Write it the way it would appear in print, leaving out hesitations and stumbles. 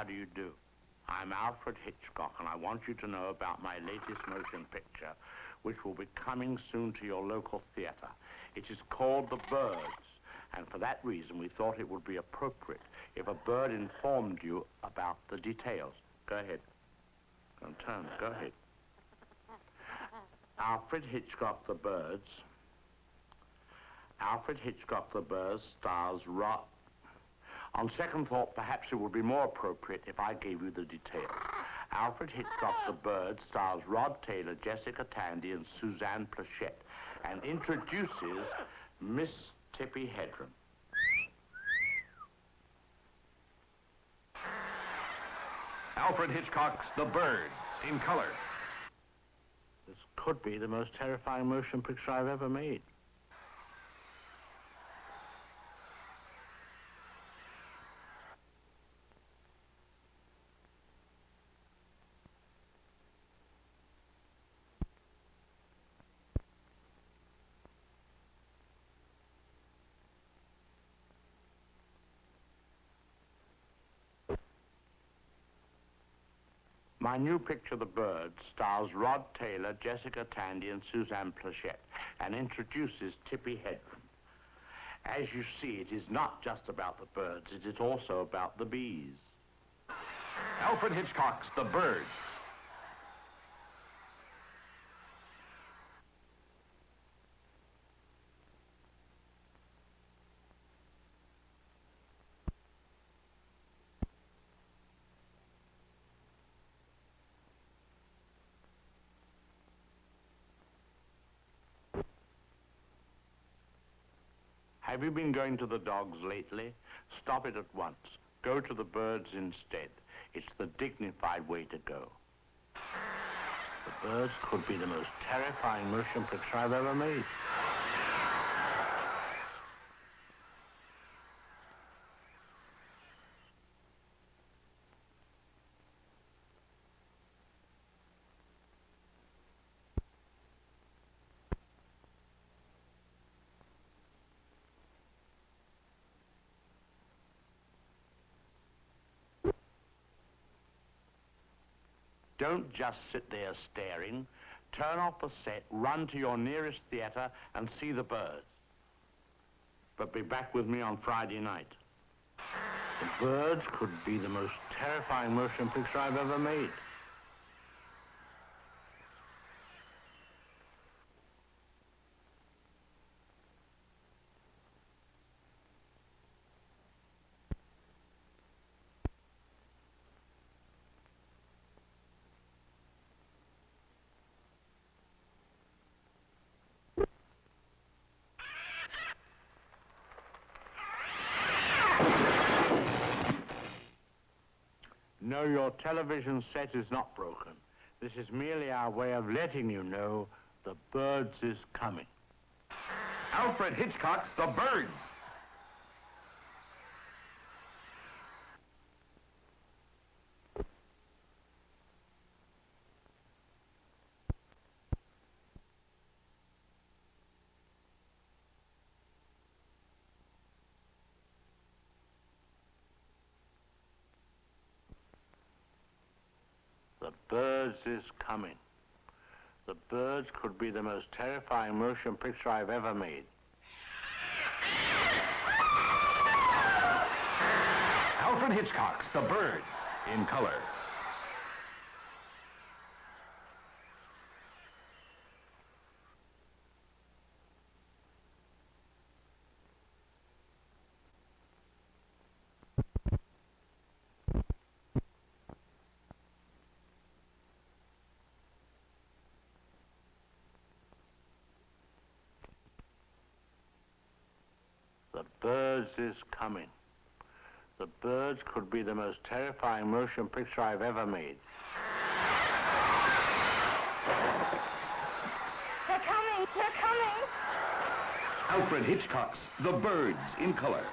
how do you do? I'm Alfred Hitchcock, and I want you to know about my latest motion picture, which will be coming soon to your local theater. It is called The Birds, and for that reason, we thought it would be appropriate if a bird informed you about the details. Go ahead. Don't turn. Go ahead. Alfred Hitchcock, The Birds. Alfred Hitchcock, The Birds stars Rod. On second thought, perhaps it would be more appropriate if I gave you the details. Alfred Hitchcock, The Birds stars Rod Taylor, Jessica Tandy, and Suzanne Plachette, and introduces Miss Tippi Hedren. Alfred Hitchcock's The Birds, in color. This could be the most terrifying motion picture I've ever made. My new picture, The Birds, stars Rod Taylor, Jessica Tandy, and Suzanne Plachette, and introduces Tippi Hedren. As you see, it is not just about the birds, it is also about the bees. Alfred Hitchcock's The Birds. Have you been going to the dogs lately? Stop it at once. Go to the birds instead. It's the dignified way to go. The Birds could be the most terrifying motion picture I've ever made. Don't just sit there staring. Turn off the set, run to your nearest theater, and see the birds. But be back with me on Friday night. The Birds could be the most terrifying motion picture I've ever made. No, your television set is not broken. This is merely our way of letting you know The Birds is coming. Alfred Hitchcock's The Birds. The Birds is coming. The Birds could be the most terrifying motion picture I've ever made. Alfred Hitchcock's The Birds, in color. The Birds is coming. The Birds could be the most terrifying motion picture I've ever made. They're coming! They're coming! Alfred Hitchcock's The Birds, in color.